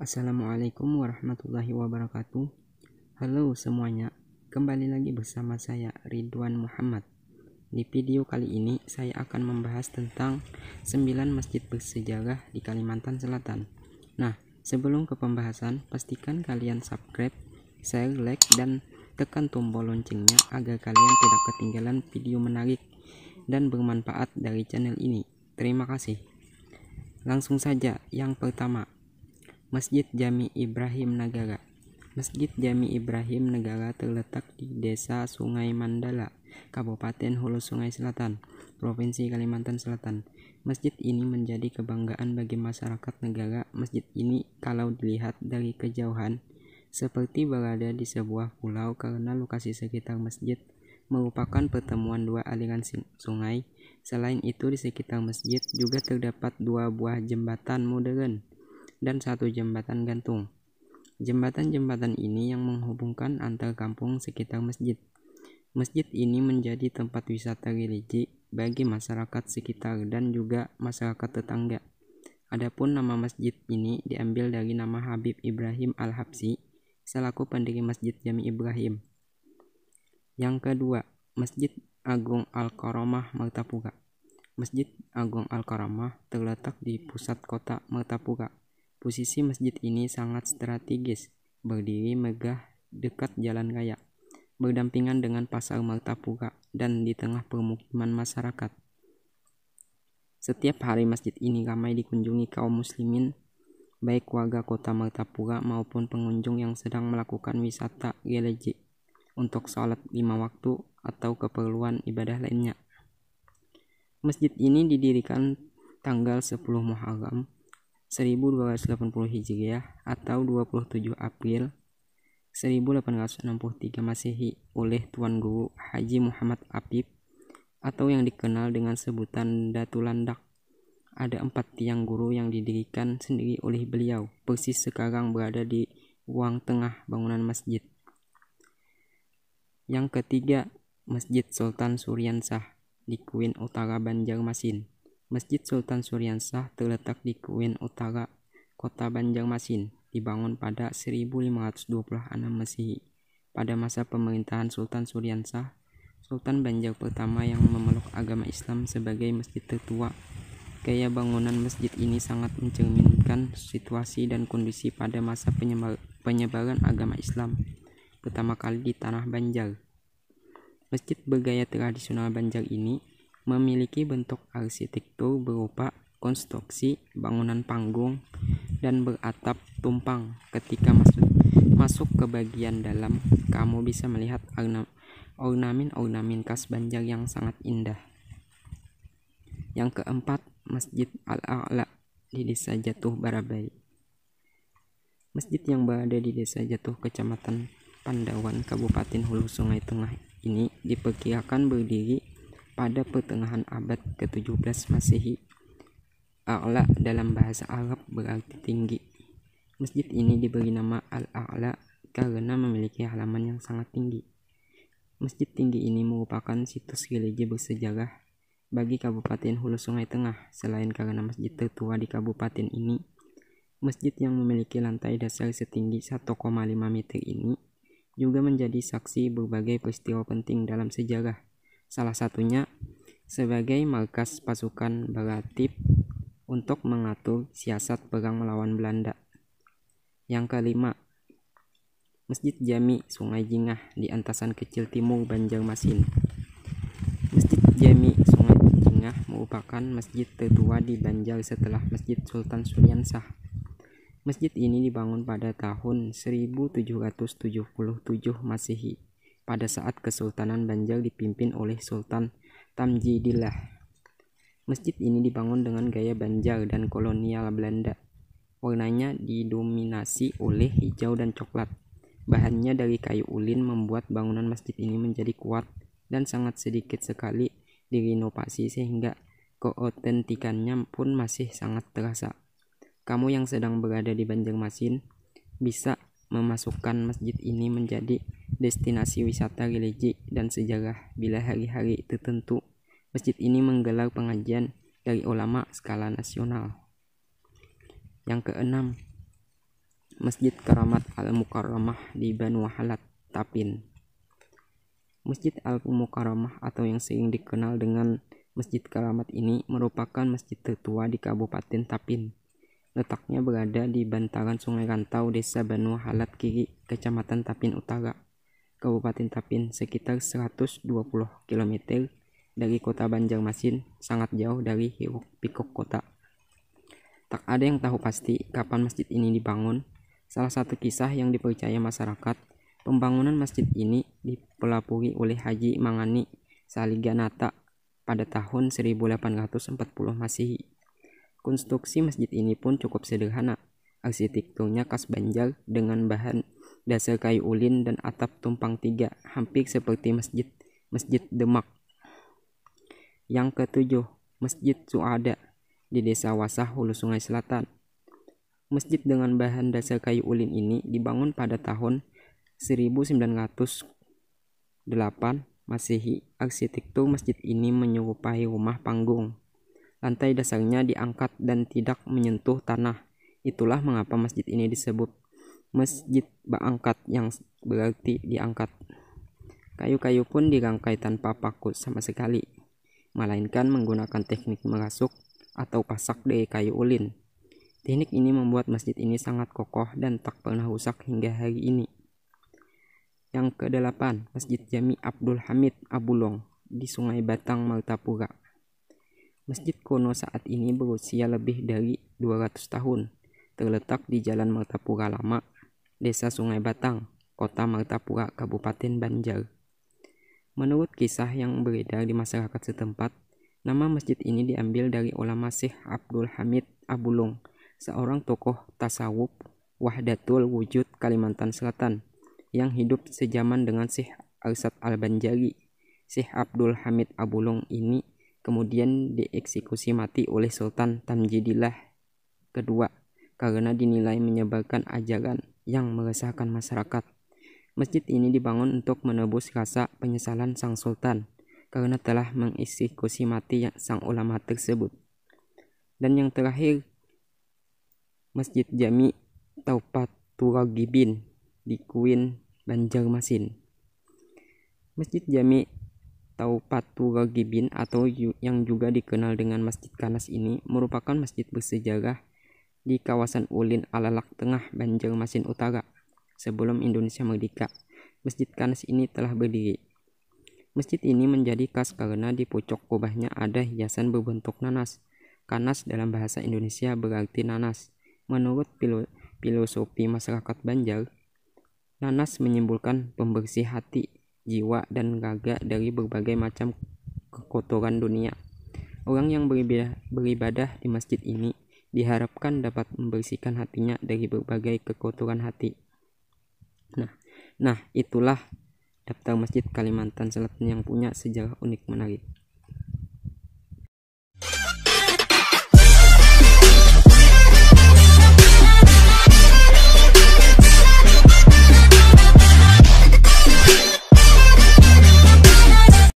Assalamualaikum warahmatullahi wabarakatuh. Halo semuanya, kembali lagi bersama saya Ridwan Muhammad. Di video kali ini saya akan membahas tentang 9 masjid bersejarah di Kalimantan Selatan. Nah, sebelum ke pembahasan, pastikan kalian subscribe, share, like, dan tekan tombol loncengnya agar kalian tidak ketinggalan video menarik dan bermanfaat dari channel ini. Terima kasih. Langsung saja, yang pertama, Masjid Jami Ibrahim Nagara. Masjid Jami Ibrahim Nagara terletak di Desa Sungai Mandala, Kabupaten Hulu Sungai Selatan, Provinsi Kalimantan Selatan. Masjid ini menjadi kebanggaan bagi masyarakat negara. Masjid ini kalau dilihat dari kejauhan seperti berada di sebuah pulau karena lokasi sekitar masjid merupakan pertemuan dua aliran sungai. Selain itu di sekitar masjid juga terdapat dua buah jembatan modern dan satu jembatan gantung. Jembatan-jembatan ini yang menghubungkan antar kampung sekitar masjid. Masjid ini menjadi tempat wisata religi bagi masyarakat sekitar dan juga masyarakat tetangga. Adapun nama masjid ini diambil dari nama Habib Ibrahim Al-Habsyi selaku pendiri Masjid Jami Ibrahim. Yang kedua, Masjid Agung Al-Karomah Martapura. Masjid Agung Al-Karomah terletak di pusat kota Martapura. Posisi masjid ini sangat strategis, berdiri megah dekat jalan raya, berdampingan dengan pasar Martapura dan di tengah permukiman masyarakat. Setiap hari masjid ini ramai dikunjungi kaum muslimin, baik warga kota Martapura maupun pengunjung yang sedang melakukan wisata religi untuk sholat 5 waktu atau keperluan ibadah lainnya. Masjid ini didirikan tanggal 10 Muharram 1280 Hijriah atau 27 April 1863 Masehi oleh Tuan Guru Haji Muhammad Apip atau yang dikenal dengan sebutan Datu Landak. Ada 4 tiang guru yang didirikan sendiri oleh beliau, persis sekarang berada di ruang tengah bangunan masjid. Yang ketiga, Masjid Sultan Suryansah di Kuin Utara Banjarmasin. Masjid Sultan Suryansah terletak di Kuin Utara, Kota Banjarmasin, dibangun pada 1526 Masehi. Pada masa pemerintahan Sultan Suryansah, Sultan Banjar pertama yang memeluk agama Islam sebagai masjid tertua. Gaya bangunan masjid ini sangat mencerminkan situasi dan kondisi pada masa penyebaran agama Islam pertama kali di tanah Banjar. Masjid bergaya tradisional Banjar ini memiliki bentuk arsitektur berupa konstruksi bangunan panggung dan beratap tumpang. Ketika masuk ke bagian dalam, kamu bisa melihat ornamen-ornamen khas Banjar yang sangat indah. Yang keempat, Masjid Al-A'la di Desa Jatuh Barabai. Masjid yang berada di Desa Jatuh, Kecamatan Pandawan, Kabupaten Hulu Sungai Tengah ini diperkirakan berdiri pada pertengahan abad ke-17 Masehi. A'la dalam bahasa Arab berarti tinggi. Masjid ini diberi nama Al-A'la karena memiliki halaman yang sangat tinggi. Masjid tinggi ini merupakan situs religi bersejarah bagi Kabupaten Hulu Sungai Tengah. Selain karena masjid tertua di kabupaten ini, masjid yang memiliki lantai dasar setinggi 1,5 meter ini juga menjadi saksi berbagai peristiwa penting dalam sejarah. Salah satunya sebagai markas pasukan Baratib untuk mengatur siasat perang melawan Belanda. Yang kelima, Masjid Jami Sungai Jingah di Antasan Kecil Timur Banjarmasin. Masjid Jami Sungai Jingah merupakan masjid tertua di Banjar setelah Masjid Sultan Suryansah. Masjid ini dibangun pada tahun 1777 Masehi pada saat Kesultanan Banjar dipimpin oleh Sultan Tamjidillah. Masjid ini dibangun dengan gaya Banjar dan kolonial Belanda. Warnanya didominasi oleh hijau dan coklat. Bahannya dari kayu ulin membuat bangunan masjid ini menjadi kuat dan sangat sedikit sekali direnovasi sehingga keotentikannya pun masih sangat terasa. Kamu yang sedang berada di Banjarmasin bisa memasukkan masjid ini menjadi destinasi wisata religi dan sejarah bila hari-hari tertentu masjid ini menggelar pengajian dari ulama skala nasional. Yang keenam, Masjid Karamat Al-Mukarramah di Banu Halat, Tapin. Masjid Al-Mukarramah atau yang sering dikenal dengan Masjid Karamat ini merupakan masjid tertua di Kabupaten Tapin. Letaknya berada di bantaran Sungai Rantau, Desa Banu Halat Kiri, Kecamatan Tapin Utara, Kabupaten Tapin, sekitar 120 km dari kota Banjarmasin, sangat jauh dari hiruk-pikuk kota. Tak ada yang tahu pasti kapan masjid ini dibangun. Salah satu kisah yang dipercaya masyarakat, pembangunan masjid ini dipelopori oleh Haji Mangani Saliganata pada tahun 1840 Masehi. Konstruksi masjid ini pun cukup sederhana. Arsitekturnya khas Banjar dengan bahan dasar kayu ulin dan atap tumpang tiga, hampir seperti Masjid Demak. Yang ketujuh, Masjid Suada di Desa Wasah, Hulu Sungai Selatan. Masjid dengan bahan dasar kayu ulin ini dibangun pada tahun 1908 Masehi. Arsitektur masjid ini menyerupai rumah panggung. Lantai dasarnya diangkat dan tidak menyentuh tanah. Itulah mengapa masjid ini disebut Masjid Baangkat, yang berarti diangkat. Kayu-kayu pun dirangkai tanpa paku sama sekali, melainkan menggunakan teknik merasuk atau pasak dari kayu ulin. Teknik ini membuat masjid ini sangat kokoh dan tak pernah rusak hingga hari ini. Yang ke-8, Masjid Jami Abdul Hamid Abulong di Sungai Batang, Martapura. Masjid kuno saat ini berusia lebih dari 200 tahun. Terletak di Jalan Martapura Lama, Desa Sungai Batang, Kota Martapura, Kabupaten Banjar. Menurut kisah yang beredar di masyarakat setempat, nama masjid ini diambil dari ulama Syekh Abdul Hamid Abulong, seorang tokoh tasawuf Wahdatul Wujud Kalimantan Selatan yang hidup sejaman dengan Syekh Arsad Al-Banjari. Syekh Abdul Hamid Abulong ini kemudian dieksekusi mati oleh Sultan Tamjidillah kedua karena dinilai menyebarkan ajaran yang meresahkan masyarakat. Masjid ini dibangun untuk menebus rasa penyesalan sang sultan karena telah mengeksekusi mati sang ulama tersebut. Dan yang terakhir, Masjid Jami Taupaturagibin di Kuin, Banjarmasin. Masjid Jami Taupaturagibin atau yang juga dikenal dengan Masjid Kanas ini merupakan masjid bersejarah di kawasan Ulin Alalak Tengah, Banjarmasin Utara. Sebelum Indonesia merdeka, Masjid Kanas ini telah berdiri. Masjid ini menjadi khas karena di pucuk kubahnya ada hiasan berbentuk nanas. Kanas dalam bahasa Indonesia berarti nanas. Menurut filosofi masyarakat Banjar, nanas menyimbolkan pembersih hati, jiwa, dan raga dari berbagai macam kekotoran dunia. Orang yang beribadah di masjid ini diharapkan dapat membersihkan hatinya dari berbagai kekotoran hati. Nah, itulah daftar masjid Kalimantan Selatan yang punya sejarah unik menarik.